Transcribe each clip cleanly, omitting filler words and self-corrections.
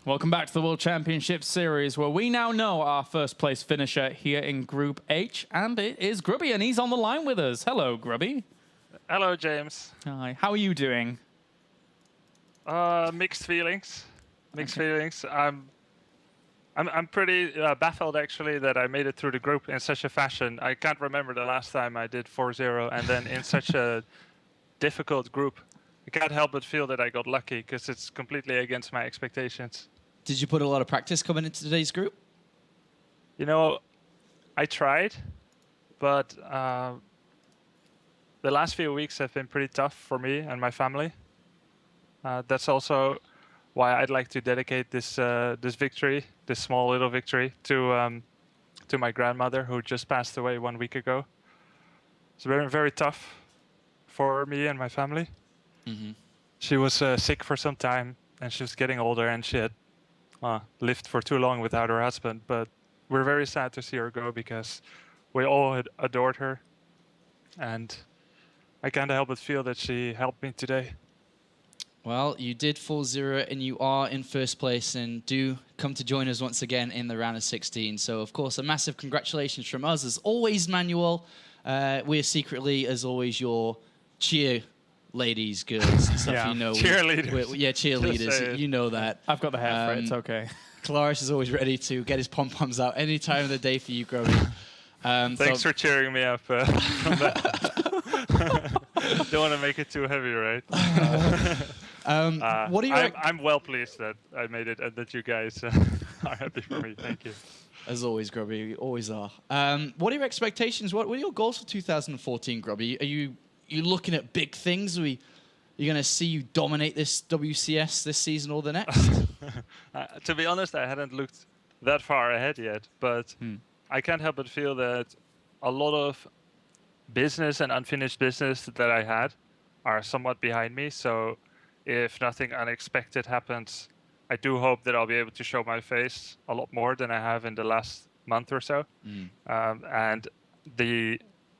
Welcome back to the World Championship Series, where we now know our first place finisher here in Group H, and it is Grubby, and he's on the line with us. Hello, Grubby. Hello, James. Hi. How are you doing? Mixed feelings. Mixed feelings. I'm pretty baffled actually that I made it through the group in such a fashion. I can't remember the last time I did 4-0 and then in such a difficult group. I can't help but feel that I got lucky because it's completely against my expectations. Did you put a lot of practice coming into today's group? You know, I tried, but the last few weeks have been pretty tough for me and my family. That's also why I'd like to dedicate this this victory, this small little victory, to my grandmother who just passed away 1 week ago. It's very, very tough for me and my family. Mm-hmm. She was sick for some time, and she was getting older, and she had lived for too long without her husband. But we're very sad to see her go because we all had adored her, and I can't help but feel that she helped me today. Well, you did 4-0 and you are in first place, and do come to join us once again in the round of 16. So, of course, a massive congratulations from us. As always, Manuel, we're secretly, as always, your cheer ladies, girls, and stuff. Yeah. You know, Cheerleaders. Yeah, cheerleaders. You know that. I've got the hair for it. It's okay. Clarice is always ready to get his pom-poms out any time of the day for you, Grubby. Thanks for cheering me up. From that. Don't want to make it too heavy, right? What are your I'm well pleased that I made it and that you guys are happy for me. Thank you. As always, Grubby, you always are. What are your expectations? What are your goals for 2014, Grubby? Are you looking at big things? Are you going to see you dominate this WCS this season or the next? To be honest, I hadn't looked that far ahead yet, but I can't help but feel that a lot of business and unfinished business that I had are somewhat behind me. So if nothing unexpected happens, I do hope that I'll be able to show my face a lot more than I have in the last month or so. And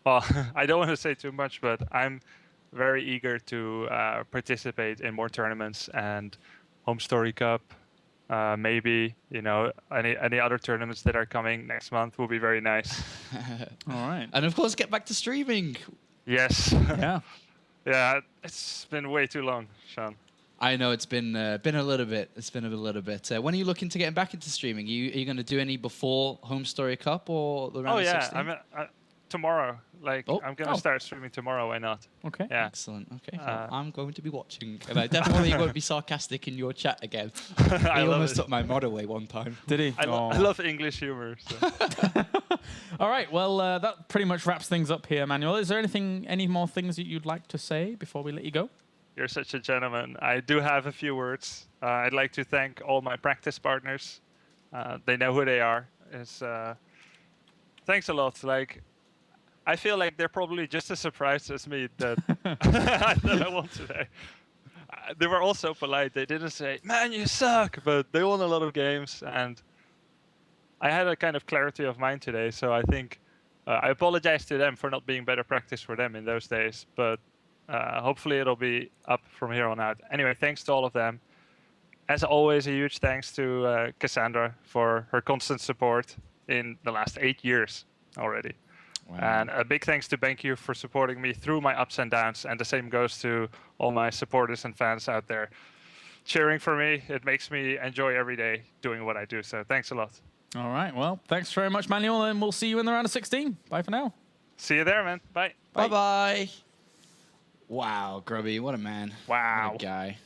I don't want to say too much, but I'm very eager to participate in more tournaments and Home Story Cup. Maybe, you know, any other tournaments that are coming next month will be very nice. All right. And of course, get back to streaming. Yes. Yeah. Yeah, it's been way too long, Sean. I know it's been a little bit. It's been a little bit. When are you looking to get back into streaming? Are you going to do any before Home Story Cup or the round of 16? Tomorrow. I'm going to start streaming tomorrow. Why not? Okay. Yeah. Excellent. Okay. Well, I'm going to be watching. And I definitely won't be sarcastic in your chat again. He almost took my mod away one time. Did he? I love English humor. So. All right. Well, that pretty much wraps things up here, Manuel. Is there any more things that you'd like to say before we let you go? You're such a gentleman. I do have a few words. I'd like to thank all my practice partners. They know who they are. Thanks a lot. I feel like they're probably just as surprised as me that, that I won today. They were all so polite. They didn't say, "Man, you suck," but they won a lot of games, and I had a kind of clarity of mind today. So I think I apologize to them for not being better practice for them in those days, but hopefully it'll be up from here on out. Anyway, thanks to all of them. As always, a huge thanks to Cassandra for her constant support in the last 8 years already. Wow. And a big thanks to BenQ for supporting me through my ups and downs. And the same goes to all my supporters and fans out there cheering for me. It makes me enjoy every day doing what I do. So thanks a lot. All right. Well, thanks very much, Manuel, and we'll see you in the round of 16. Bye for now. See you there, man. Bye. Bye-bye. Wow, Grubby, what a man. Wow. What a guy.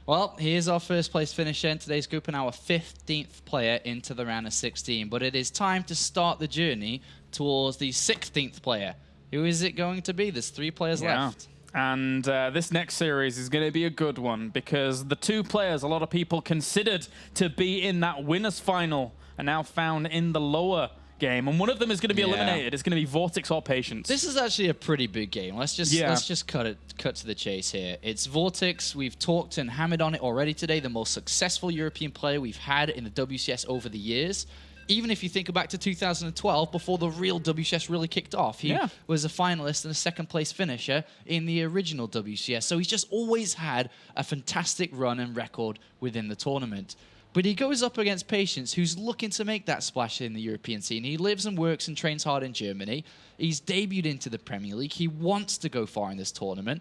Well, he is our first place finisher in today's group and our 15th player into the round of 16. But it is time to start the journey towards the 16th player. Who is it going to be? There's 3 players left. And this next series is going to be a good one because the 2 players a lot of people considered to be in that winners final are now found in the lower game, and one of them is going to be eliminated. It's going to be VortiX or Patience. This is actually a pretty big game. Let's just cut to the chase here. It's VortiX. We've talked and hammered on it already today. The most successful European player we've had in the WCS over the years. even if you think back to 2012, before the real WCS really kicked off, he was a finalist and a second-place finisher in the original WCS. So he's just always had a fantastic run and record within the tournament. But he goes up against Patience, who's looking to make that splash in the European scene. He lives and works and trains hard in Germany. He's debuted into the Premier League. He wants to go far in this tournament.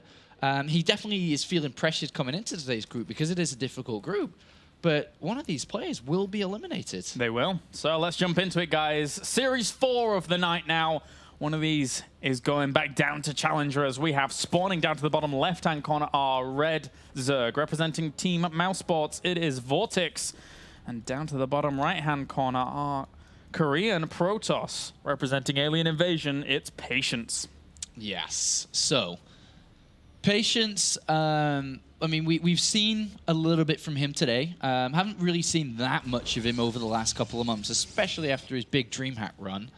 He definitely is feeling pressured coming into today's group because it is a difficult group. But one of these players will be eliminated. They will. So let's jump into it, guys. Series 4 of the night now. One of these is going back down to Challenger, as we have spawning down to the bottom left-hand corner our red Zerg. Representing Team Mouse Sports, it is VortiX. And down to the bottom right-hand corner our Korean Protoss. Representing Alien Invasion, it's Patience. Yes. So, Patience, I mean, we've seen a little bit from him today. Haven't really seen that much of him over the last couple of months, especially after his big DreamHack run.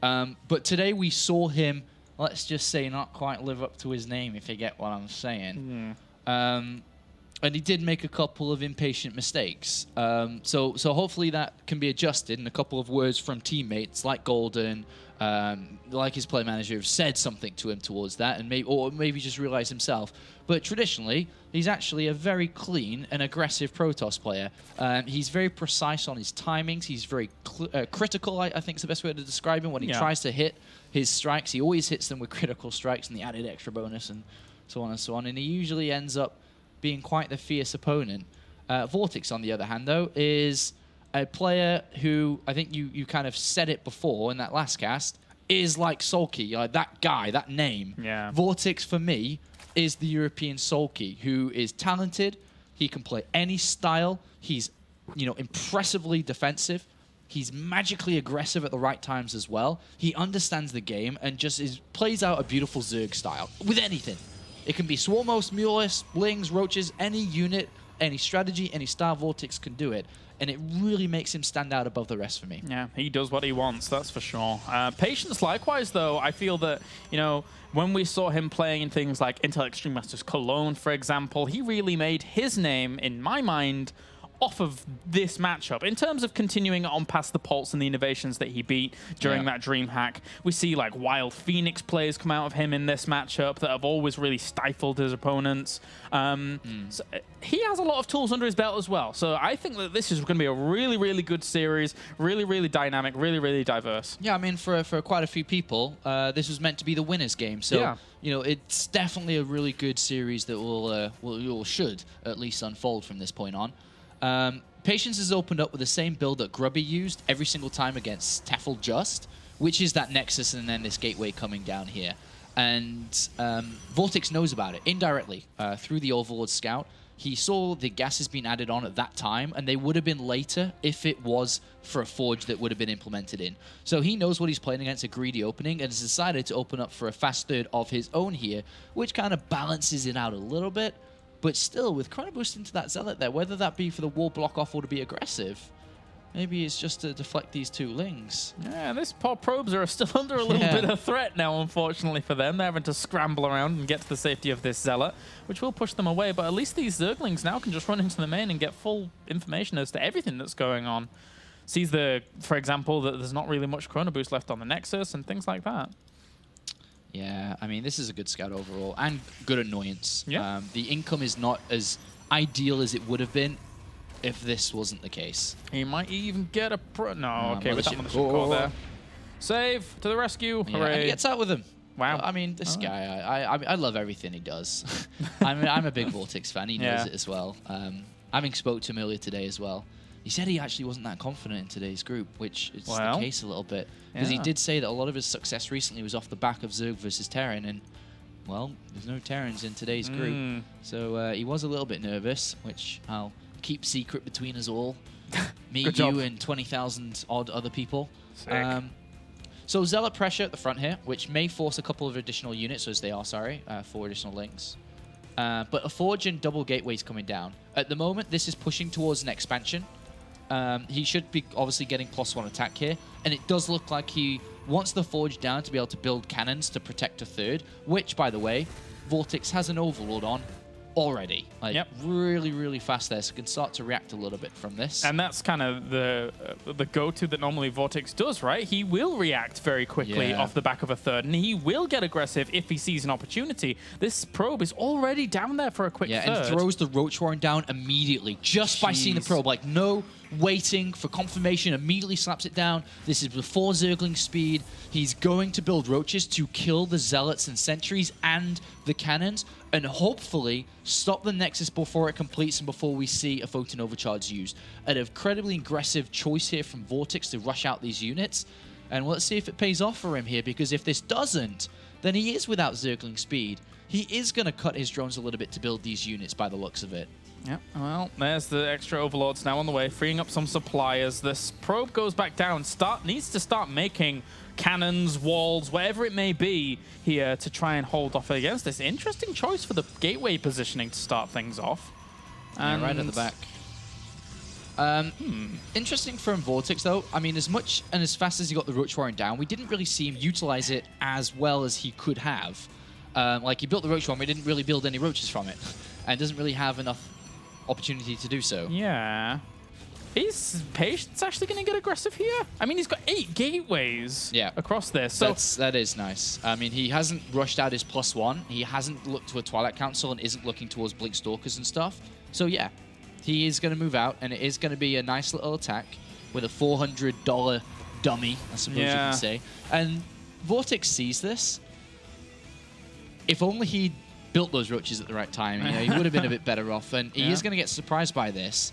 But today we saw him, let's just say, not quite live up to his name, if you get what I'm saying. And he did make a couple of impatient mistakes. So hopefully that can be adjusted, and a couple of words from teammates like Golden, like his play manager, have said something to him towards that, and maybe just realized himself. But traditionally, he's actually a very clean and aggressive Protoss player. He's very precise on his timings. He's very critical, I think is the best way to describe him. When he tries to hit his strikes, he always hits them with critical strikes and the added extra bonus and so on and so on. And he usually ends up being quite the fierce opponent. VortiX, on the other hand, though, is a player who, I think you kind of said it before in that last cast, is like Sulky, like that guy, that name. Yeah. VortiX, for me, is the European Sulky, who is talented. He can play any style. He's, impressively defensive. He's magically aggressive at the right times as well. He understands the game and just plays out a beautiful Zerg style with anything. It can be Swarmos, Mulus, Lings, Roaches, any unit, any strategy, any style. VortiX can do it. And it really makes him stand out above the rest for me. Yeah, he does what he wants, that's for sure. Patience, likewise, though, I feel that, when we saw him playing in things like Intel Extreme Masters Cologne, for example, he really made his name, in my mind, off of this matchup. In terms of continuing on past the Pulse and the innovations that he beat during that DreamHack, we see like Wild Phoenix plays come out of him in this matchup that have always really stifled his opponents. So he has a lot of tools under his belt as well. So I think that this is going to be a really, really good series, really, really dynamic, really, really diverse. Yeah, I mean, for quite a few people, this was meant to be the winner's game. So, it's definitely a really good series that should at least unfold from this point on. Patience has opened up with the same build that Grubby used every single time against Tefl Just, which is that Nexus and then this gateway coming down here. And VortiX knows about it indirectly through the Overlord Scout. He saw the gases being added on at that time, and they would have been later if it was for a forge that would have been implemented in. So he knows what he's playing against, a greedy opening, and has decided to open up for a fast third of his own here, which kind of balances it out a little bit. But still, with Chrono Boost into that Zealot there, whether that be for the wall block off or to be aggressive, maybe it's just to deflect these two Lings. Yeah, this poor Probes are still under a little bit of threat now, unfortunately for them. They're having to scramble around and get to the safety of this Zealot, which will push them away. But at least these Zerglings now can just run into the main and get full information as to everything that's going on. Sees, for example, that there's not really much Chrono Boost left on the Nexus and things like that. Yeah, I mean, this is a good scout overall and good annoyance. Yeah. The income is not as ideal as it would have been if this wasn't the case. He might even get a No, okay, with that one, call there. Save to the rescue. Yeah, Hooray. and he gets out with him. Wow. I mean, this guy, I love everything he does. I'm a big VortiX fan. He knows it as well. Having spoke to him earlier today as well, he said he actually wasn't that confident in today's group, which is the case a little bit. Because he did say that a lot of his success recently was off the back of Zerg versus Terran, and, well, there's no Terrans in today's group. So he was a little bit nervous, which I'll keep secret between us all. Me, you, and 20,000 odd other people. So Zealot pressure at the front here, which may force a couple of additional units, as they are, 4 additional Lings. But a Forge and double gateways coming down. At the moment, this is pushing towards an expansion. He should be obviously getting +1 attack here, and it does look like he wants the Forge down to be able to build cannons to protect a third, which, by the way, VortiX has an Overlord on already. Like, really, really fast there, so can start to react a little bit from this. And that's kind of the go-to that normally VortiX does, right? He will react very quickly off the back of a third, and he will get aggressive if he sees an opportunity. This probe is already down there for a quick third. And throws the Roach Warren down immediately, just by seeing the probe. Like, no waiting for confirmation, immediately slaps it down. This is before Zergling speed. He's going to build Roaches to kill the Zealots and Sentries and the Cannons, and hopefully stop the Nexus before it completes and before we see a Photon Overcharge used. An incredibly aggressive choice here from VortiX to rush out these units. And let's see if it pays off for him here, because if this doesn't, then he is without Zergling speed. He is going to cut his drones a little bit to build these units by the looks of it. Yeah, well, there's the extra Overlords now on the way, freeing up some suppliers. This probe goes back down, needs to start making cannons, walls, whatever it may be here to try and hold off against this. Interesting choice for the gateway positioning to start things off. And right at the back. Interesting from VortiX, though. I mean, as much and as fast as he got the Roach Warren down, we didn't really see him utilize it as well as he could have. Like, he built the Roach Warren, but he didn't really build any Roaches from it. And doesn't really have enough opportunity to do so. Yeah. Is Patience actually going to get aggressive here? I mean, he's got 8 gateways across this. So that is nice. I mean, he hasn't rushed out his +1. He hasn't looked to a Twilight Council and isn't looking towards Blink Stalkers and stuff. So yeah, he is going to move out, and it is going to be a nice little attack with a $400 dummy, I suppose you can say. And VortiX sees this. If only he built those Roaches at the right time, you know, he would have been a bit better off. And he is going to get surprised by this.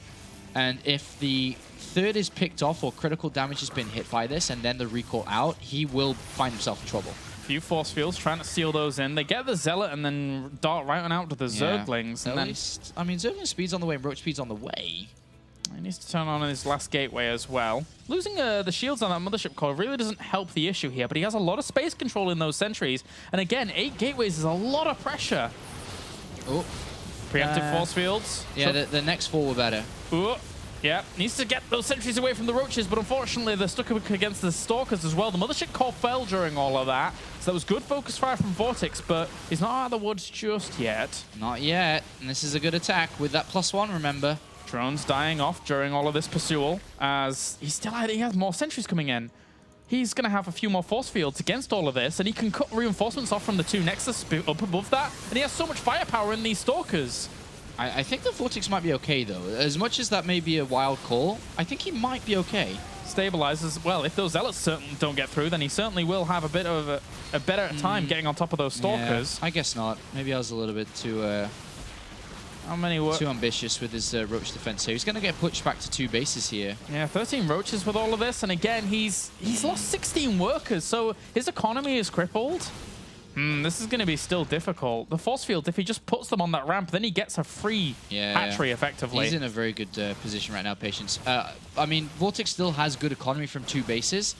And if the third is picked off or critical damage has been hit by this and then the recall out, he will find himself in trouble. A few force fields trying to seal those in. They get the Zealot and then dart right on out to the Zerglings. At least, I mean, Zergling speed's on the way and Roach speed's on the way. He needs to turn on his last gateway as well. Losing the shields on that Mothership core really doesn't help the issue here, but he has a lot of space control in those sentries. And again, 8 gateways is a lot of pressure. Oh. Preemptive force fields. Yeah, the next 4 were better. Ooh. Yeah, needs to get those sentries away from the Roaches, but unfortunately they're stuck against the Stalkers as well. The Mothership core fell during all of that, so that was good focus fire from VortiX, but he's not out of the woods just yet. Not yet, and this is a good attack with that +1, remember. Drones dying off during all of this pursual, as he has more sentries coming in. He's going to have a few more force fields against all of this, and he can cut reinforcements off from the 2 Nexus up above that, and he has so much firepower in these Stalkers. I think the VortiX might be okay, though. As much as that may be a wild call, I think he might be okay. Stabilizes, well, if those Zealots certainly don't get through, then he certainly will have a bit of a better time getting on top of those Stalkers. Yeah, I guess not. Maybe I was a little bit too too ambitious with his Roach defense here. He's going to get pushed back to 2 bases here. Yeah, 13 Roaches with all of this, and again, he's lost 16 workers, so his economy is crippled. This is going to be still difficult. The force field, if he just puts them on that ramp, then he gets a free hatchery effectively. He's in a very good position right now, Patience. I mean, VortiX still has good economy from 2 bases,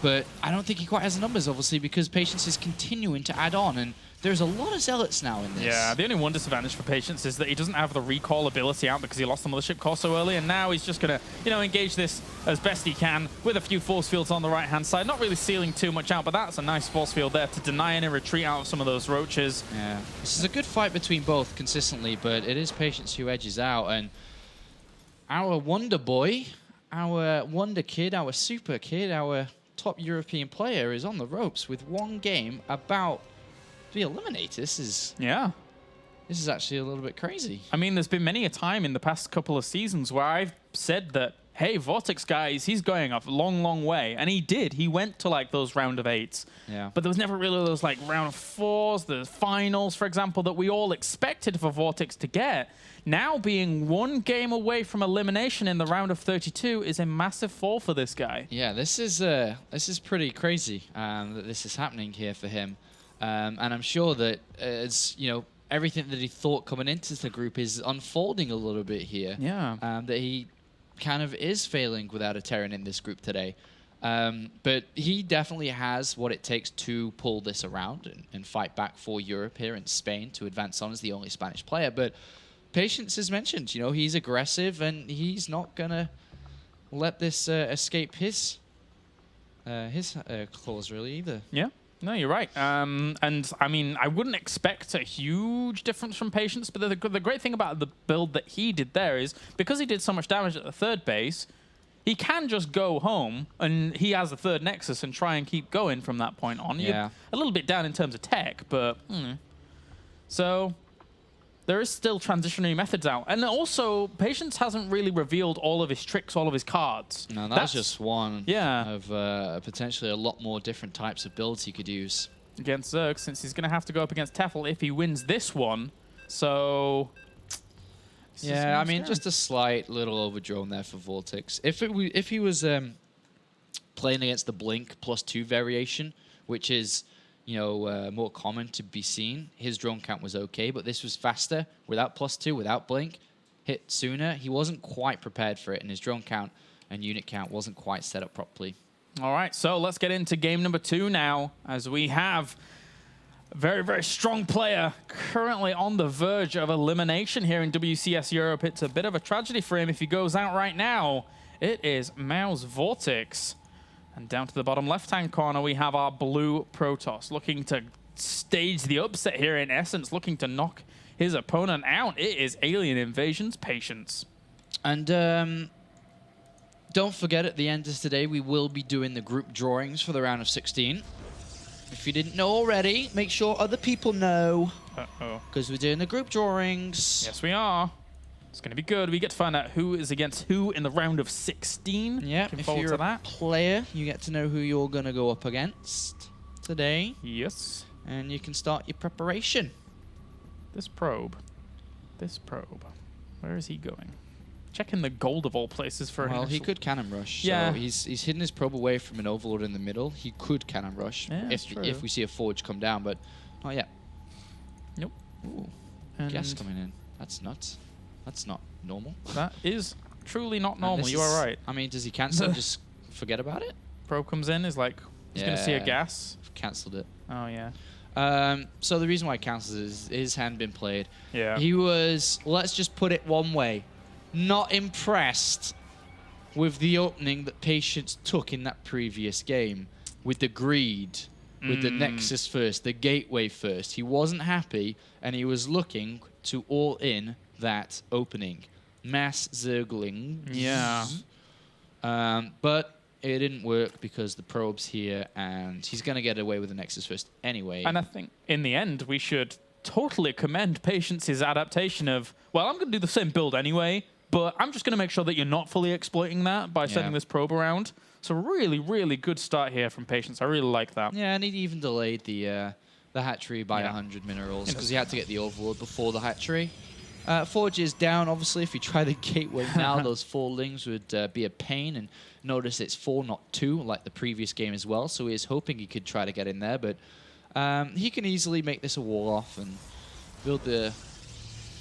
but I don't think he quite has the numbers, obviously, because Patience is continuing to add on, and there's a lot of Zealots now in this. Yeah, the only one disadvantage for Patience is that he doesn't have the recall ability out because he lost the Mothership core so early, and now he's just going to, you know, engage this as best he can with a few force fields on the right-hand side. Not really sealing too much out, but that's a nice force field there to deny any retreat out of some of those Roaches. Yeah, this is a good fight between both consistently, but it is Patience who edges out, and our Wonder Boy, our Wonder Kid, our Super Kid, our top European player is on the ropes with 1 game about to be eliminated. This is actually a little bit crazy. I mean, there's been many a time in the past couple of seasons where I've said that, hey, VortiX guys, he's going a long, long way. And he did. He went to like those round of 8s. Yeah. But there was never really those like round of 4s, the finals, for example, that we all expected for VortiX to get. Now being 1 game away from elimination in the round of 32 is a massive fall for this guy. Yeah, this is pretty crazy that this is happening here for him. And I'm sure that, as you know, everything that he thought coming into the group is unfolding a little bit here. Yeah. That he kind of is failing without a Terran in this group today. But he definitely has what it takes to pull this around and fight back for Europe here in Spain to advance on as the only Spanish player. But Patience is mentioned. You know, he's aggressive and he's not going to let this escape his claws really either. Yeah. No, you're right. And I mean, I wouldn't expect a huge difference from Patience, but the great thing about the build that he did there is because he did so much damage at the third base, he can just go home and he has a third Nexus and try and keep going from that point on. Yeah. You're a little bit down in terms of tech, but so there is still transitionary methods out. And also, Patience hasn't really revealed all of his tricks, all of his cards. No, that's just one Yeah. of potentially a lot more different types of builds he could use. Against Zerg, since he's going to have to go up against Tefl if he wins this one. So... Yeah, I mean, just a slight little overdrone there for VortiX. If he was playing against the Blink +2 variation, which is, you know, more common to be seen, his drone count was okay, but this was faster, without +2, without Blink, hit sooner. He wasn't quite prepared for it, and his drone count and unit count wasn't quite set up properly. All right, so let's get into game number 2 now, as we have a very, very strong player currently on the verge of elimination here in WCS Europe. It's a bit of a tragedy for him if he goes out right now. It is Mao's VortiX. And down to the bottom left-hand corner, we have our blue Protoss looking to stage the upset here in essence, looking to knock his opponent out. It is Alien Invasion's Patience. And don't forget, at the end of today, we will be doing the group drawings for the round of 16. If you didn't know already, make sure other people know. Uh-oh. Because we're doing the group drawings. Yes, we are. It's going to be good. We get to find out who is against who in the round of 16. Yeah, Looking if forward you're to a that. player, you get to know who you're going to go up against today. Yes. And you can start your preparation. This probe. This probe. Where is he going? Checking the gold of all places for Well, he initial- could cannon rush. Yeah. So he's hidden his probe away from an overlord in the middle. He could cannon rush Yeah, that's true. if we see a forge come down, but not yet. Nope. Ooh, And gas coming in. That's nuts. That's not normal. that is truly not And normal. this You are is- right. I mean, does he cancel and just forget about it? Probe comes in, is like, he's going to see a Yeah. gas. Cancelled it. Oh, yeah. So the reason why he cancels is his hand been played. Yeah. He was, let's just put it one way, not impressed with the opening that Patience took in that previous game, with the greed, with the Nexus first, the gateway first. He wasn't happy, and he was looking to all in that opening. Mass Zergling. Yeah. But it didn't work because the probe's here, and he's going to get away with the Nexus first anyway. And I think in the end, we should totally commend Patience's adaptation of, well, I'm going to do the same build anyway, but I'm just going to make sure that you're not fully exploiting that by sending this probe around. So really, really good start here from Patience. I really like that. Yeah, and he even delayed the hatchery by 100 minerals because he had to get the overlord before the hatchery. Forge is down, obviously. If you try the gateway now, those 4 lings would be a pain. And notice it's 4, not 2, like the previous game as well. So he is hoping he could try to get in there. But he can easily make this a wall-off and build the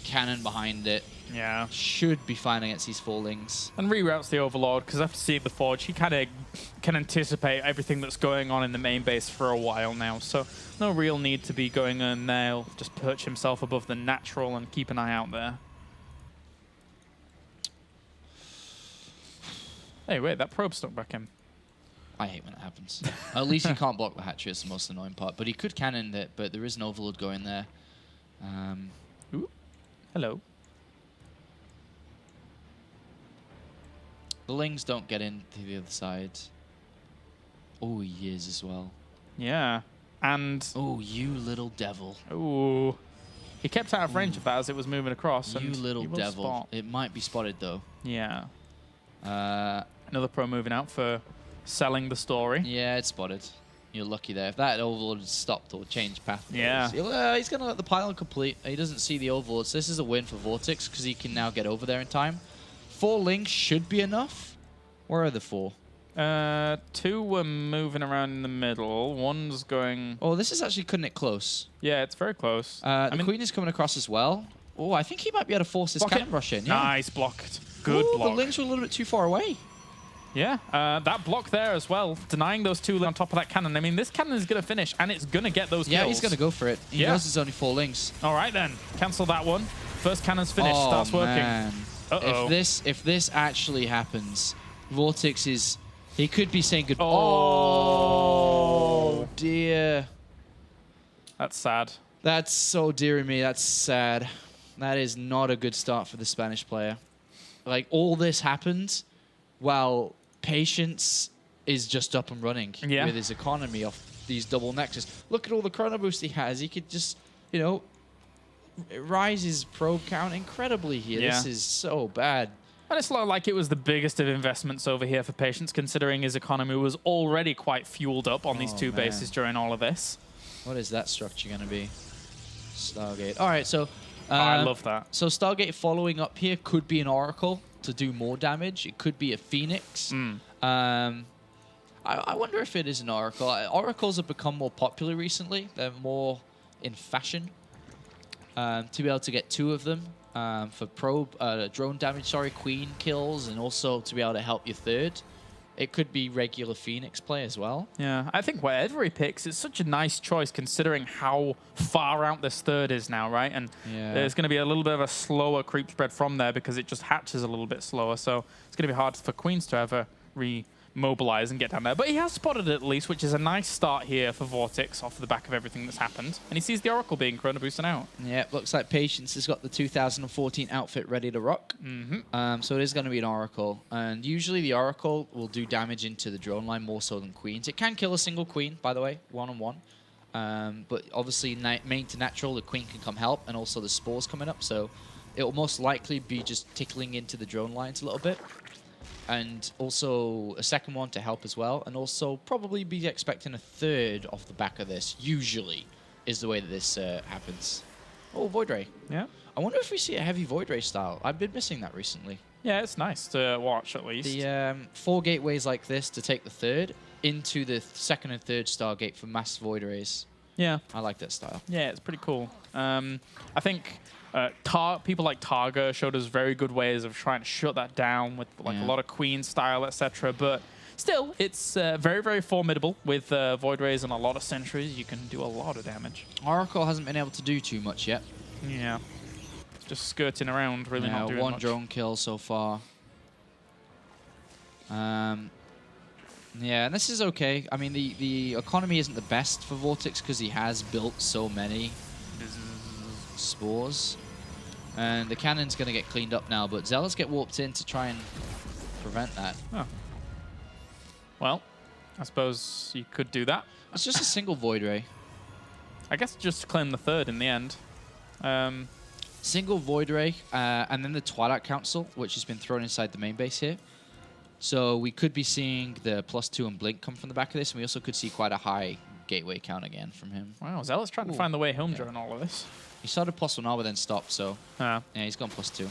cannon behind it. Yeah. Should be fine against these 4 lings. And reroutes the Overlord, because after seeing the Forge, he kind of can anticipate everything that's going on in the main base for a while now. So no real need to be going in there. He'll just perch himself above the natural and keep an eye out there. Hey, wait, that probe stuck back in. I hate when it happens. At least he can't block the hatchery. It's the most annoying part. But he could cannon it, but there is an overlord going there. Ooh. Hello. The lings don't get into the other side. Oh, he is as well. Yeah. And... Oh, you little devil. Ooh. He kept out of range of that as it was moving across. You and little he will devil. spot. It might be spotted, though. Yeah. Another pro moving out for selling the story. Yeah, it's spotted. You're lucky there. If that overlord had stopped or changed path, Yeah. he's going to let the pylon complete. He doesn't see the overlord, so this is a win for VortiX because he can now get over there in time. 4 lings should be enough. Where are the 4? 2 were moving around in the middle. One's going... Oh, this is actually cutting it close. Yeah, it's very close. The Queen is coming across as well. Oh, I think he might be able to force this cannon rush in. Yeah. Nice, blocked. Good Ooh, block. The lings were a little bit too far away. Yeah, that block there as well, denying those 2 on top of that cannon. I mean, this cannon is going to finish, and it's going to get those kills. Yeah, he's going to go for it. He Yeah. knows there's only 4 lings. All right, then. Cancel that one. First cannon's finished. Oh, Starts working. man. Uh-oh. If this actually happens, VortiX is... He could be saying goodbye. Oh. dear. That's sad. That's so dear me. That's sad. That is not a good start for the Spanish player. Like, all this happened while Patience is just up and running with his economy off these double nexus. Look at all the chrono boost he has. He could just, you know, rise his probe count incredibly here. This is so bad. And it's not like it was the biggest of investments over here for Patience, considering his economy was already quite fueled up on these two bases during all of this. What is that structure going to be? Stargate. All right, so... I love that. So Stargate following up here could be an Oracle to do more damage. It could be a Phoenix. I wonder if it is an Oracle. Oracles have become more popular recently. They're more in fashion. To be able to get 2 of them for drone damage, queen kills, and also to be able to help your 3rd. It could be regular Phoenix play as well. Yeah, I think wherever he picks, it's such a nice choice considering how far out this 3rd is now, right? And there's going to be a little bit of a slower creep spread from there because it just hatches a little bit slower. So it's going to be hard for Queens to ever remobilize and get down there. But he has spotted it at least, which is a nice start here for VortiX off the back of everything that's happened. And he sees the Oracle being chrono boosted out. Yeah, looks like Patience has got the 2014 outfit ready to rock. So it is going to be an Oracle. And usually the Oracle will do damage into the drone line more so than Queens. It can kill a single Queen, by the way, 1-on-1. But obviously main to natural, the Queen can come help, and also the Spores coming up. So it will most likely be just tickling into the drone lines a little bit. And also a second one to help as well. And also probably be expecting a 3rd off the back of this, usually, is the way that this happens. Oh, Void Ray. Yeah. I wonder if we see a heavy Void Ray style. I've been missing that recently. Yeah, it's nice to watch at least. The 4 gateways like this to take the 3rd into the 2nd and 3rd Stargate for mass Void Rays. Yeah. I like that style. Yeah, it's pretty cool. I think people like Targa showed us very good ways of trying to shut that down with like a lot of Queen style, etc. But still, it's very, very formidable with Void Rays and a lot of sentries. You can do a lot of damage. Oracle hasn't been able to do too much yet. Yeah. Just skirting around, really not doing much. 1 drone kill so far. Yeah, and this is okay. I mean, the economy isn't the best for VortiX because he has built so many Spores. And the cannon's going to get cleaned up now, but Zealots get warped in to try and prevent that. Oh. Well, I suppose you could do that. It's just a single Void Ray. I guess just claim the 3rd in the end. Single Void Ray, and then the Twilight Council, which has been thrown inside the main base here. So we could be seeing the +2 and Blink come from the back of this, and we also could see quite a high gateway count again from him. Wow, Zealot's trying to find the way home during all of this. He started +1R, but then stopped, so yeah, he's gone +2.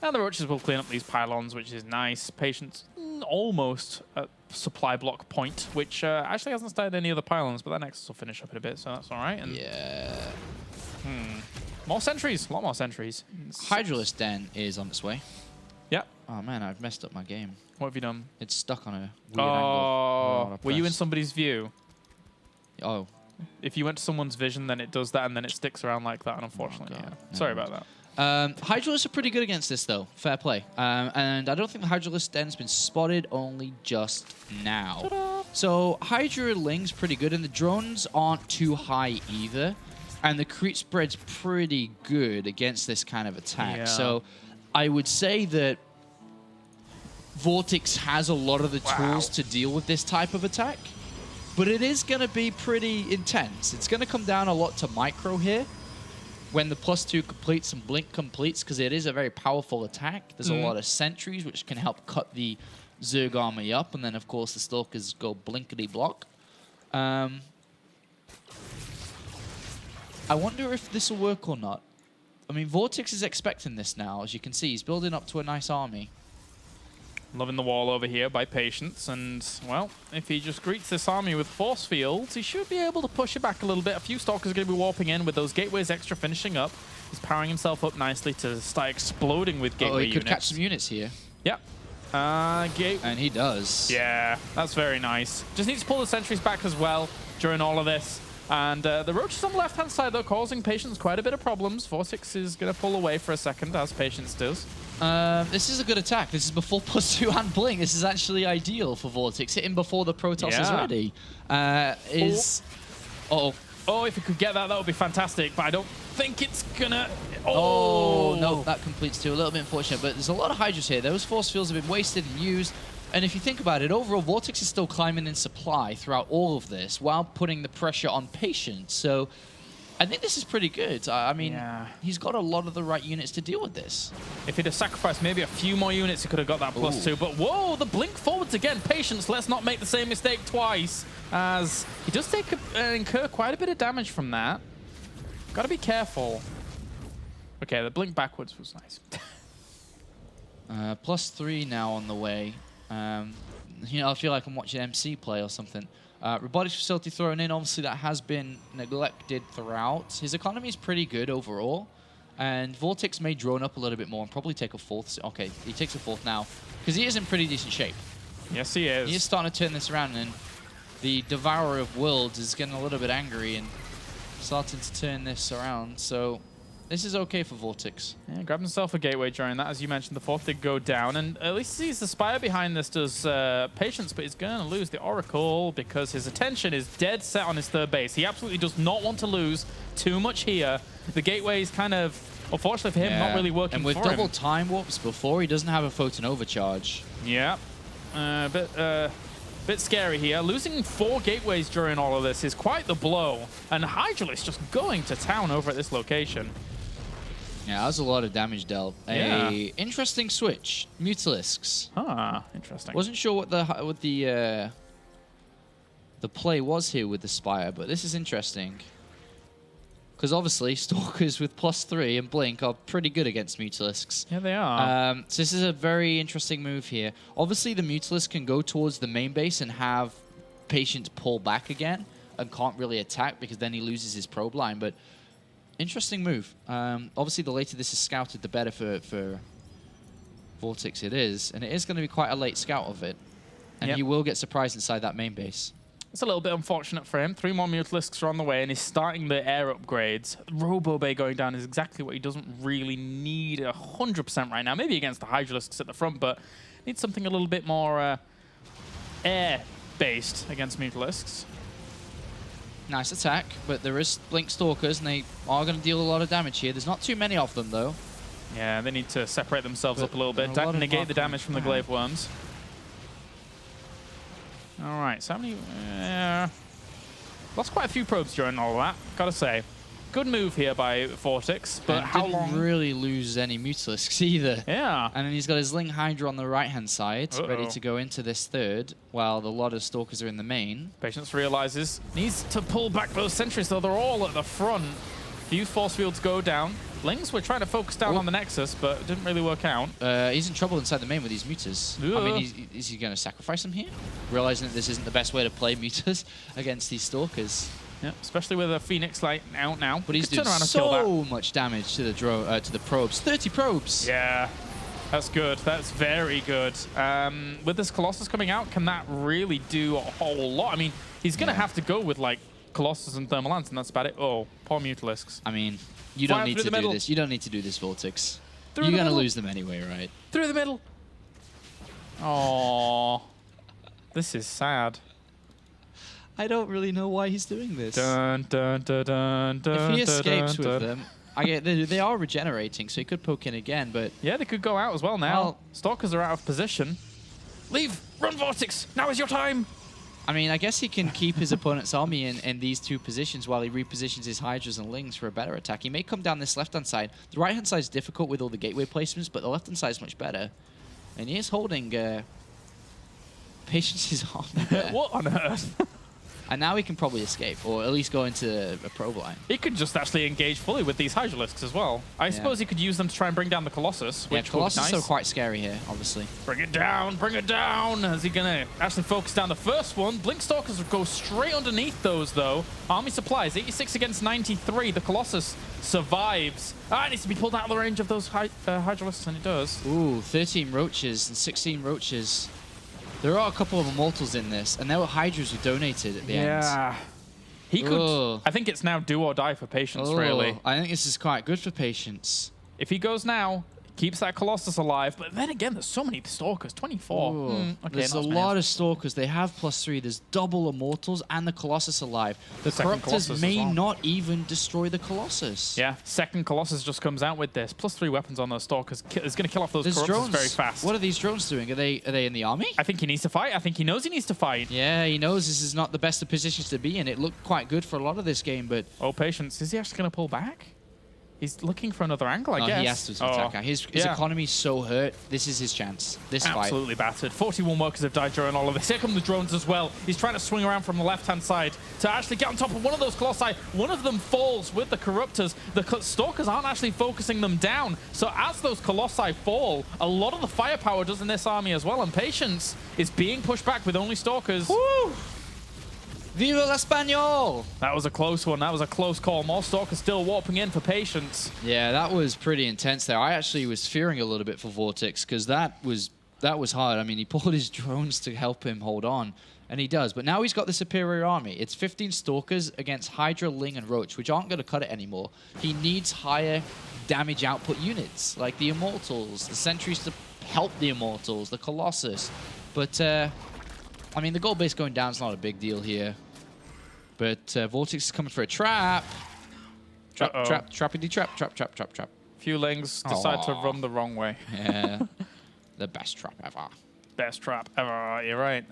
Now the Roaches will clean up these pylons, which is nice. Patience almost at supply block point, which actually hasn't started any other pylons, but that Nexus will finish up in a bit, so that's all right. And yeah. More sentries, a lot more sentries. Hydralisk Den is on its way. Yep. Oh man, I've messed up my game. What have you done? It's stuck on a weird angle. Were you in somebody's view? Oh. If you went to someone's vision, then it does that, and then it sticks around like that, and unfortunately, yeah. Sorry about that. Hydralisks are pretty good against this, though. Fair play. And I don't think the Hydralisk Den has been spotted only just now. So Hydraling's pretty good, and the drones aren't too high either. And the creep spread's pretty good against this kind of attack. Yeah. So I would say that VortiX has a lot of the tools to deal with this type of attack. But it is going to be pretty intense. It's going to come down a lot to micro here when the +2 completes and Blink completes, because it is a very powerful attack. There's a lot of sentries, which can help cut the Zerg army up. And then, of course, the Stalkers go blinkety-block. I wonder if this will work or not. I mean, VortiX is expecting this now. As you can see, he's building up to a nice army. Loving the wall over here by Patience, and, well, if he just greets this army with force fields, he should be able to push it back a little bit. A few Stalkers are going to be warping in with those gateways extra finishing up. He's powering himself up nicely to start exploding with gateway units. He could catch some units here. Yep. And he does. Yeah, that's very nice. Just needs to pull the sentries back as well during all of this. And the Roaches on the left-hand side, though, causing Patience quite a bit of problems. VortiX is going to pull away for a second, as Patience does. This is a good attack. This is before +2 and Blink. This is actually ideal for VortiX. Hit him before the Protoss is ready. Uh-oh. Oh, if he could get that, that would be fantastic. But I don't think it's gonna. Oh, no, that completes too. A little bit unfortunate, but there's a lot of Hydras here. Those force fields have been wasted and used. And if you think about it, overall, VortiX is still climbing in supply throughout all of this while putting the pressure on Patience. So I think this is pretty good. I mean, he's got a lot of the right units to deal with this. If he'd have sacrificed maybe a few more units, he could have got that +2. But whoa, the blink forwards again. Patience, let's not make the same mistake twice, as he does incur quite a bit of damage from that. Got to be careful. Okay, the blink backwards was nice. +3 now on the way. You know, I feel like I'm watching MC play or something. Robotics facility thrown in. Obviously, that has been neglected throughout. His economy is pretty good overall. And VortiX may drone up a little bit more and probably take a 4th. Okay, he takes a 4th now because he is in pretty decent shape. Yes, he is. He is starting to turn this around, and the Devourer of Worlds is getting a little bit angry and starting to turn this around. So this is okay for VortiX. Yeah, grabbed himself a gateway during that. As you mentioned, the 4th did go down. And at least sees the Spire behind this does Patience, but he's going to lose the Oracle because his attention is dead set on his 3rd base. He absolutely does not want to lose too much here. The gateway is kind of, unfortunately for him, not really working for him. And with double time warps before, he doesn't have a photon overcharge. Yeah, bit scary here. Losing 4 gateways during all of this is quite the blow. And Hydralisk just going to town over at this location. Yeah, that was a lot of damage dealt. Yeah. A interesting switch. Mutalisks. Ah, interesting. Wasn't sure what the play was here with the Spire, but this is interesting. Because obviously, Stalkers with +3 and Blink are pretty good against Mutalisks. Yeah, they are. So this is a very interesting move here. Obviously, the Mutalisk can go towards the main base and have Patience pull back again and can't really attack because then he loses his probe line, but interesting move. Obviously, the later this is scouted, the better for VortiX it is. And it is going to be quite a late scout of it. And he will get surprised inside that main base. It's a little bit unfortunate for him. 3 more Mutalisks are on the way, and he's starting the air upgrades. Robo Bay going down is exactly what he doesn't really need 100% right now. Maybe against the Hydralisks at the front, but needs something a little bit more air-based against Mutalisks. Nice attack, but there is Blink Stalkers, and they are going to deal a lot of damage here. There's not too many of them, though. Yeah, they need to separate themselves up a little bit. Negate the damage from the Glaive Worms. All right, so how many... lost quite a few probes during all of that, gotta say. Good move here by VortiX, but how long... didn't really lose any Mutalisks either. Yeah. And then he's got his Ling Hydra on the right-hand side, ready to go into this 3rd, while the lot of Stalkers are in the main. Patience realizes, needs to pull back those sentries, though they're all at the front. Few force fields go down. Lings were trying to focus down on the Nexus, but it didn't really work out. He's in trouble inside the main with these Mutas. I mean, is he going to sacrifice them here? Realizing that this isn't the best way to play Mutas against these Stalkers. Yeah, especially with a Phoenix Light out now. But he's doing so much damage to the probes. 30 probes! Yeah, that's good. That's very good. With this Colossus coming out, can that really do a whole lot? I mean, he's going to have to go with, like, Colossus and Thermal Lance, and that's about it. Oh, poor Mutalisks. I mean, you don't need to do this. You don't need to do this, VortiX. You're going to lose them anyway, right? Through the middle. Oh, this is sad. I don't really know why he's doing this. Dun, dun, dun, dun, dun, if he escapes dun, dun, with them, I get they are regenerating, so he could poke in again, but... Yeah, they could go out as well now. Well, Stalkers are out of position. Leave! Run, VortiX! Now is your time! I mean, I guess he can keep his opponent's army in these 2 positions while he repositions his Hydras and Lings for a better attack. He may come down this left-hand side. The right-hand side is difficult with all the gateway placements, but the left-hand side is much better. And he is holding Patience's army there. What on earth? And now he can probably escape, or at least go into a probe line. He could just actually engage fully with these Hydralisks as well. I suppose he could use them to try and bring down the Colossus, which Colossus would be nice. are quite scary here, obviously. Bring it down, bring it down! Is he going to actually focus down the first one? Blink Stalkers go straight underneath those, though. Army supplies, 86 against 93. The Colossus survives. It needs to be pulled out of the range of those Hydralisks, and it does. Ooh, 13 Roaches and 16 Roaches. There are a couple of Immortals in this, and there were Hydras who donated at the end. Yeah. He could... I think it's now do or die for Patience, really. I think this is quite good for Patience. If he goes now, Keeps that Colossus alive, but then again, there's so many Stalkers. 24. Okay, There's a lot of Stalkers. They have +3. There's double Immortals and the Colossus alive. The Second Corruptors Colossus may as well. not even destroy the Colossus. Yeah, second Colossus just comes out with this. +3 weapons on those Stalkers. Is going to kill off those There's Corruptors drones. very fast. What are these drones doing? Are they in the army? I think he needs to fight. I think he knows he needs to fight. Yeah, he knows this is not the best of positions to be in. It looked quite good for a lot of this game, but Oh, patience. Is he actually going to pull back? He's looking for another angle, I no, guess. he has to attack. His economy's so hurt. This is his chance. This fight. Absolutely battered. 41 workers have died during all of this. Here come the drones as well. He's trying to swing around from the left-hand side to actually get on top of one of those Colossi. One of them falls with the Corruptors. The Stalkers aren't actually focusing them down. So as those Colossi fall, a lot of the firepower does in this army as well. And Patience is being pushed back with only Stalkers. Woo! Viva l'Español! That was a close one. That was a close call. More Stalkers still warping in for Patience. Yeah, that was pretty intense there. I actually was fearing a little bit for VortiX because that was hard. I mean, he pulled his drones to help him hold on, and he does. But now he's got the superior army. It's 15 Stalkers against Hydra, Ling, and Roach, which aren't going to cut it anymore. He needs higher damage output units, like the Immortals, the Sentries to help the Immortals, the Colossus. But, I mean, the gold base going down is not a big deal here. But VortiX is coming for a trap. Trap. Few Lings decide to run the wrong way. Yeah, the best trap ever. Best trap ever. You're right.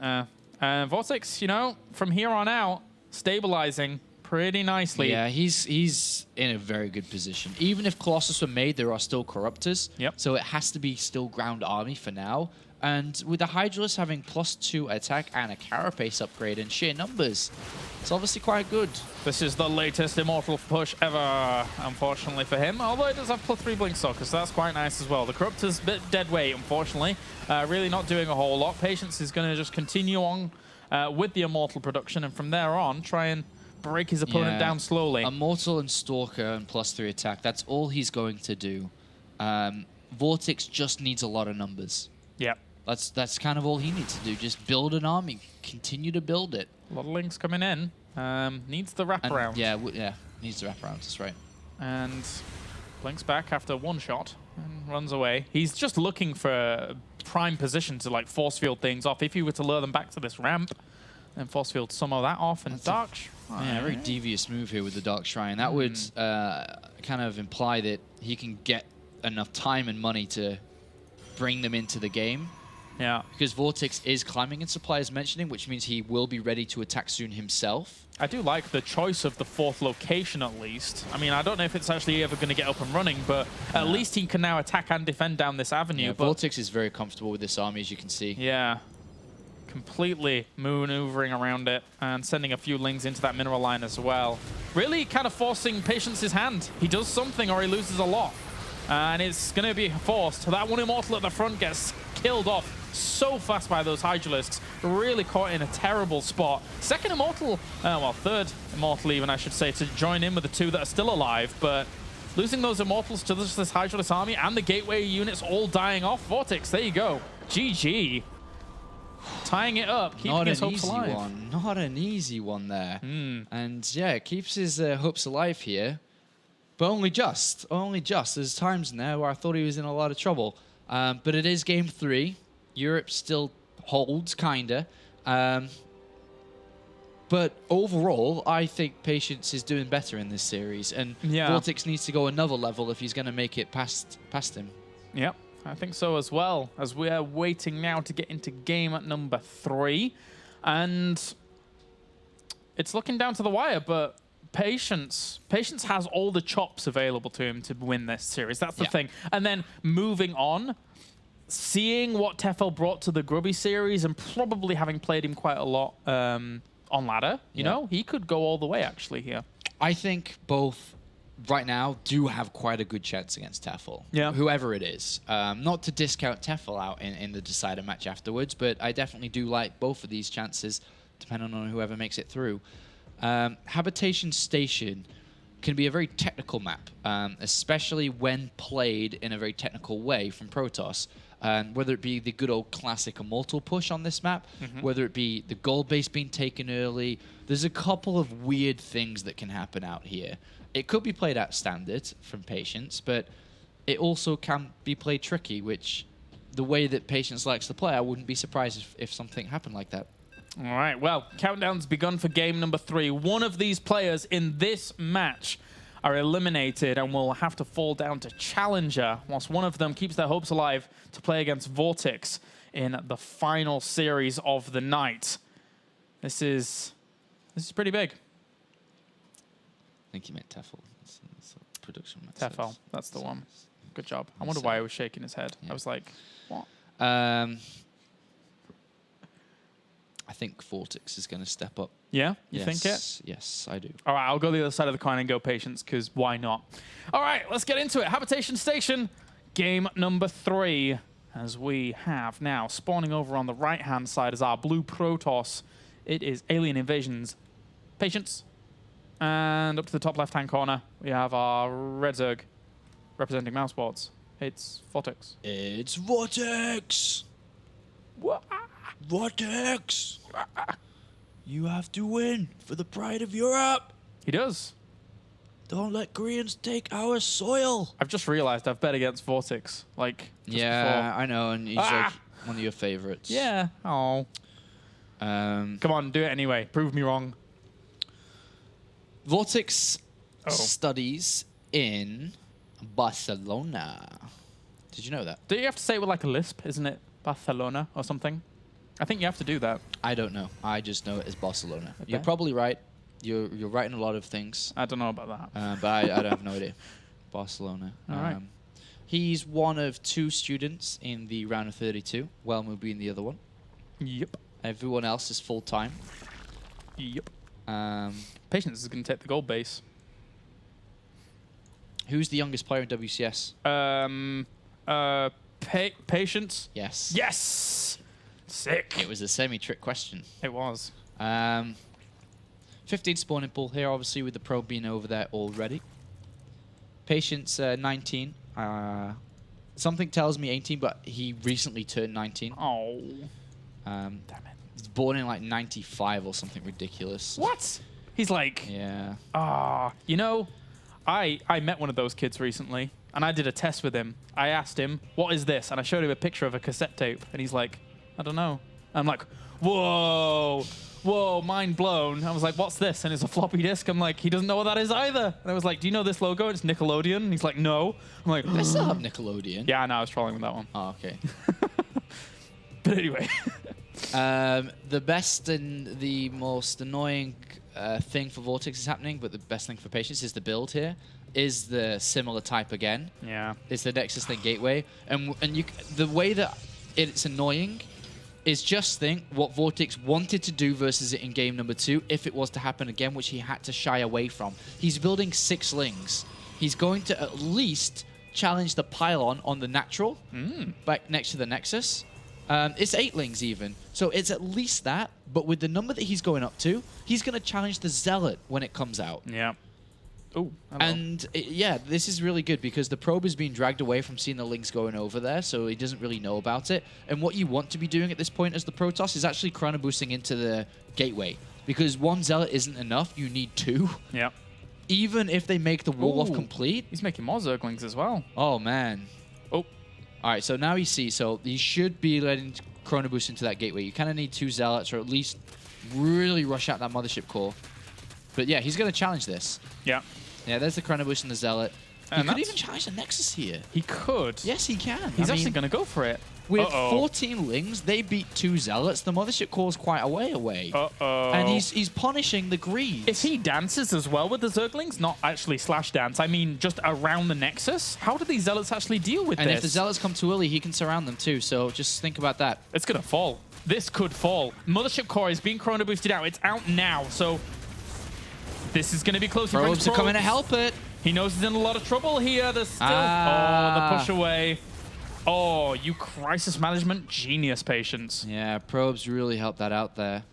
VortiX, you know, from here on out, stabilizing pretty nicely. Yeah, he's in a very good position. Even if Colossus were made, there are still Corruptors. Yep. So it has to be still ground army for now. And with the Hydralisk having +2 attack and a Carapace upgrade in sheer numbers, it's obviously quite good. This is the latest Immortal push ever, unfortunately for him. Although it does have +3 Blink Stalkers, so that's quite nice as well. The Corruptor's a bit dead weight, unfortunately. Really not doing a whole lot. Patience is going to just continue on with the Immortal production, and from there on, try and break his opponent down slowly. Immortal and Stalker and +3 attack, that's all he's going to do. VortiX just needs a lot of numbers. Yep. That's kind of all he needs to do. Just build an army. Continue to build it. A lot of links coming in. Needs the wraparound. Yeah, needs the wraparound. That's right. And blinks back after one shot and runs away. He's just looking for a prime position to like force field things off. If he were to lure them back to this ramp, then force field some of that off. And Dark Shrine. Yeah, a very devious move here with the Dark Shrine. That would kind of imply that he can get enough time and money to bring them into the game. Yeah. Because VortiX is climbing in supply, as mentioning, which means he will be ready to attack soon himself. I do like the choice of the 4th location, at least. I mean, I don't know if it's actually ever going to get up and running, but at least he can now attack and defend down this avenue. Yeah, but VortiX is very comfortable with this army, as you can see. yeah. Completely maneuvering around it and sending a few Lings into that mineral line as well. Really kind of forcing Patience's hand. He does something or he loses a lot. And it's going to be forced. That one Immortal at the front gets killed off so fast by those Hydralisks. Really caught in a terrible spot. Second Immortal, well, third Immortal even, I should say, to join in with the 2 that are still alive. But losing those Immortals to this Hydralisk army and the Gateway units all dying off. VortiX, there you go. GG. Tying it up, keeping his hopes alive. Not an easy one there. And yeah, it keeps his hopes alive here. But only just. There's times in there where I thought he was in a lot of trouble. But it is game 3. Europe still holds, kinda. But overall, I think Patience is doing better in this series. And VortiX needs to go another level if he's going to make it past him. Yep, I think so as well. As we are waiting now to get into game at number 3. And it's looking down to the wire, but Patience has all the chops available to him to win this series. That's the thing. And then moving on, seeing what Tefel brought to the Grubby series and probably having played him quite a lot on ladder, you know, he could go all the way actually here. I think both right now do have quite a good chance against Tefel. Yeah. Whoever it is. Not to discount Tefel out in the decider match afterwards, but I definitely do like both of these chances, depending on whoever makes it through. Habitation Station can be a very technical map, especially when played in a very technical way from Protoss. Whether it be the good old classic Immortal push on this map, whether it be the gold base being taken early, there's a couple of weird things that can happen out here. It could be played out standard from Patience, but it also can be played tricky, which the way that Patience likes to play, I wouldn't be surprised if something happened like that. All right, well, countdown's begun for game number 3. One of these players in this match are eliminated and will have to fall down to Challenger, whilst one of them keeps their hopes alive to play against VortiX in the final series of the night. This is pretty big. I think he meant Tefl. That's a production. Tefl, that's the one. Good job. I wonder why he was shaking his head. Yeah. I was like, what? I think VortiX is going to step up. Yeah? You think it? Yes, I do. All right, I'll go the other side of the coin and go Patience, because why not? All right, let's get into it. Habitation Station, game number 3. As we have now spawning over on the right-hand side is our blue Protoss. It is Alien Invasion's Patience. And up to the top left-hand corner, we have our red Zerg representing Mousesports. It's VortiX. It's VortiX! What? VortiX! You have to win for the pride of Europe! He does. Don't let Koreans take our soil! I've just realized I've bet against VortiX, like, just yeah, before. I know, and he's like one of your favorites. Yeah. Oh. Come on, do it anyway. Prove me wrong. VortiX studies in Barcelona. Did you know that? Do you have to say it with like a lisp, isn't it? Barcelona or something? I think you have to do that. I don't know. I just know it as Barcelona. Okay. You're probably right. You're right in a lot of things. I don't know about that. But I don't have no idea. Barcelona. All right. He's one of 2 students in the round of 32. Wellmo being the other one. Yep. Everyone else is full-time. Yep. Patience is going to take the gold base. Who's the youngest player in WCS? Patience. Yes. Yes! Sick. It was a semi-trick question. It was. 15 spawning pool here, obviously, with the probe being over there already. Patience, 19. Something tells me 18, but he recently turned 19. Oh. Damn it. He's born in like 95 or something ridiculous. What? He's like... Yeah. You know, I met one of those kids recently, and I did a test with him. I asked him, what is this? And I showed him a picture of a cassette tape, and he's like, I don't know. I'm like, whoa, whoa, mind blown. I was like, what's this? And it's a floppy disk. I'm like, he doesn't know what that is either. And I was like, do you know this logo? It's Nickelodeon. And he's like, no. I'm like, They still have Nickelodeon. yeah, no, I was trolling with that one. Oh, okay. But anyway. The best and the most annoying thing for VortiX is happening, but the best thing for Patience is the build here. Is the similar type again. Yeah. It's the Nexus Link Gateway. And the way that it's annoying is just think what VortiX wanted to do versus it in game number 2 if it was to happen again, which he had to shy away from. He's building 6 lings. He's going to at least challenge the pylon on the natural back next to the Nexus. It's 8 lings even. So it's at least that, but with the number that he's going up to, he's going to challenge the Zealot when it comes out. Yeah. Oh, and yeah, this is really good because the probe is being dragged away from seeing the links going over there, so he doesn't really know about it. And what you want to be doing at this point as the Protoss is actually chrono boosting into the gateway, because 1 Zealot isn't enough, you need 2. Yeah. Even if they make the wall off complete. He's making more Zerglings as well. Oh, man. Oh. All right, so now you see, so he should be letting chrono boost into that gateway. You kind of need 2 Zealots, or at least really rush out that mothership core. But yeah, he's going to challenge this. Yeah. Yeah, there's the chrono boost and the Zealot. And he could even challenge the Nexus here. He could. Yes, he can. He's actually going to go for it. With 14 lings, they beat 2 Zealots. The mothership core's quite a way away. And he's punishing the greed. If he dances as well with the Zerglings, not actually slash dance, I mean just around the Nexus, how do these Zealots actually deal with this? And if the Zealots come too early, he can surround them too. So just think about that. It's going to fall. This could fall. Mothership core is being chrono boosted out. It's out now, so this is going to be close. Probes are coming to help it. He knows he's in a lot of trouble here. There's still... Oh, the push away. Oh, you crisis management genius, Patience. Yeah, probes really helped that out there.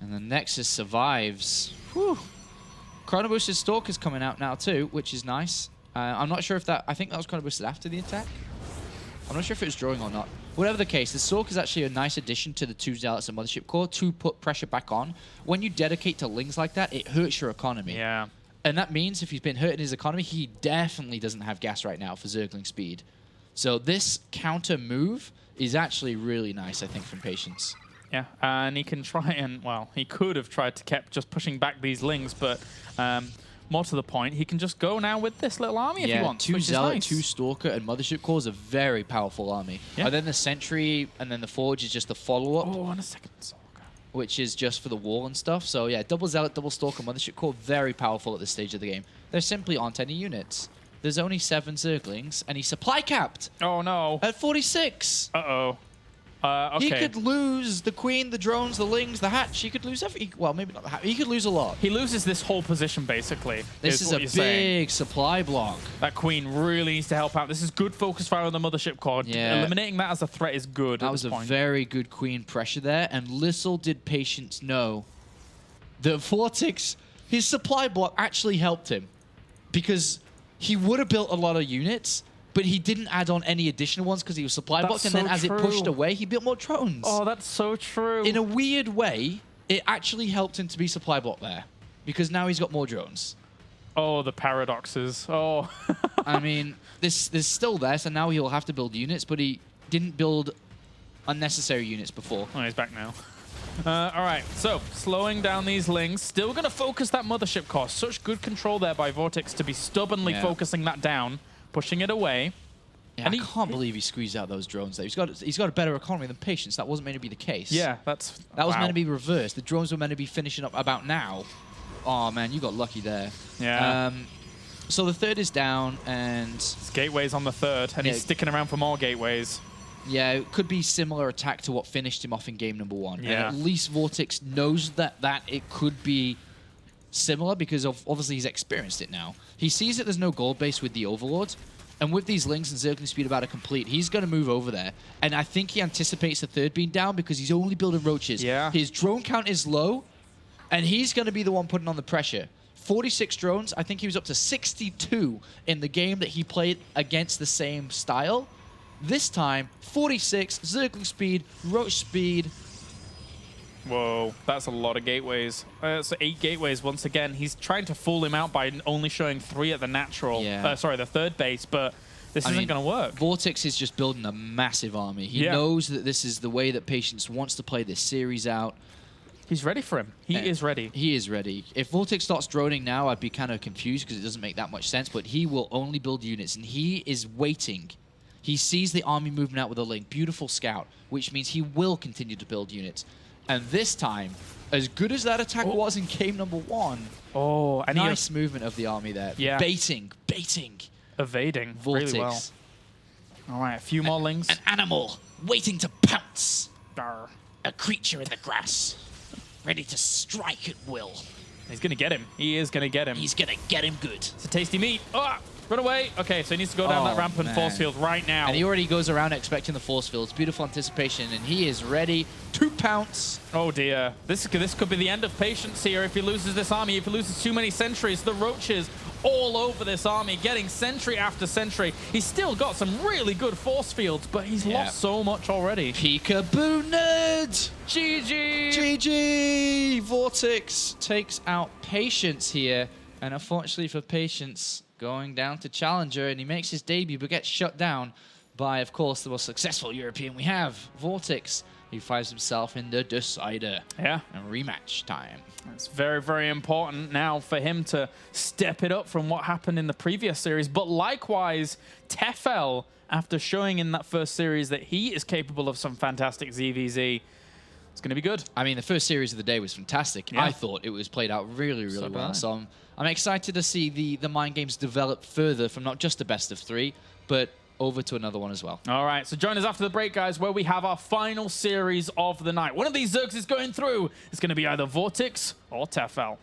And the Nexus survives. Whew. Chrono Boosted Stalk is coming out now too, which is nice. I'm not sure if that... I think that was Chrono Boosted after the attack. I'm not sure if it was drawing or not. Whatever the case, the Stalk is actually a nice addition to the 2 Zealots and Mothership Core to put pressure back on. When you dedicate to lings like that, it hurts your economy. Yeah. And that means if he's been hurt in his economy, he definitely doesn't have gas right now for Zergling speed. So this counter move is actually really nice, I think, from Patience. Yeah, and he can try and, well, he could have tried to keep just pushing back these Lings, but more to the point, he can just go now with this little army if he wants, two which Zealot, is nice. 2 Stalker, and Mothership Core is a very powerful army. Yeah. And then the Sentry and then the Forge is just the follow-up, Oh, and a second Stalker. which is just for the wall and stuff. So yeah, double Zealot, double Stalker, Mothership Core, very powerful at this stage of the game. There simply aren't any units. There's only 7 Zerglings, and he's supply capped Oh, no. at 46. Uh-oh. Okay. He could lose the Queen, the drones, the Lings, the Hatch. He could lose every... Well, maybe not the Hatch. He could lose a lot. He loses this whole position, basically. This is what a you're saying. big supply block. That Queen really needs to help out. This is good focus fire on the Mothership Core. Yeah. Eliminating that as a threat is good. That was a very good Queen pressure there. And little did Patience know that VortiX, his supply block actually helped him. Because he would have built a lot of units, but he didn't add on any additional ones because he was supply blocked. And then as it pushed away, he built more drones. Oh, that's so true. In a weird way, it actually helped him to be supply blocked there. Because now he's got more drones. Oh, the paradoxes. Oh. I mean, this is still there, so now he'll have to build units, but he didn't build unnecessary units before. Oh, he's back now. All right, so slowing down these Lings. Still going to focus that Mothership Core. Such good control there by VortiX to be stubbornly focusing that down, pushing it away. Yeah, And I can't believe he squeezed out those drones there. He's got a better economy than Patience. That wasn't meant to be the case. Yeah, that was meant to be reversed. The drones were meant to be finishing up about now. Oh, man, you got lucky there. Yeah. So the third is down, and... His Gateway's on the third, and he's sticking around for more Gateways. Yeah, it could be similar attack to what finished him off in game number 1. Yeah. And at least VortiX knows that it could be similar because obviously he's experienced it now. He sees that there's no gold base with the Overlord, and with these Lings and Zergling speed about to complete, he's going to move over there. And I think he anticipates the third being down because he's only building roaches. Yeah. His drone count is low, and he's going to be the one putting on the pressure. 46 drones. I think he was up to 62 in the game that he played against the same style. This time, 46, Zergling speed, roach speed. Whoa, that's a lot of Gateways. So 8 Gateways once again. He's trying to fool him out by only showing 3 at the natural. Yeah. Sorry, the third base, but this isn't going to work. VortiX is just building a massive army. He knows that this is the way that Patience wants to play this series out. He's ready for him. He is ready. He is ready. If VortiX starts droning now, I'd be kind of confused because it doesn't make that much sense, but he will only build units, and he is waiting. He sees the army moving out with a Link. Beautiful scout, which means he will continue to build units. And this time, as good as that attack was in game number 1, and nice movement of the army there. Yeah. Baiting. Evading VortiX. really well. All right, a few more Lings. An animal waiting to pounce. Arr. A creature in the grass, ready to strike at will. He's going to get him. He is going to get him. He's going to get him good. It's a tasty meat. Oh, run away. Okay, so he needs to go down that rampant force field right now. And he already goes around expecting the force fields. Beautiful anticipation, and he is ready to pounce. Oh dear. This could be the end of Patience here if he loses this army. If he loses too many sentries, the roaches all over this army, getting sentry after sentry. He's still got some really good force fields, but he's lost so much already. Peekaboo nerd! GG! GG! VortiX takes out Patience here, and unfortunately for Patience, going down to Challenger, and he makes his debut but gets shut down by, of course, the most successful European we have, VortiX. He finds himself in the decider. Yeah. And rematch time. It's very, very important now for him to step it up from what happened in the previous series. But likewise, Tefel, after showing in that first series that he is capable of some fantastic ZVZ, it's going to be good. I mean, the first series of the day was fantastic. Yeah. I thought it was played out really, really well. bad. So I'm excited to see the mind games develop further from not just the best of 3, but over to another one as well. All right, so join us after the break, guys, where we have our final series of the night. One of these Zergs is going through. It's going to be either VortiX or Tefel.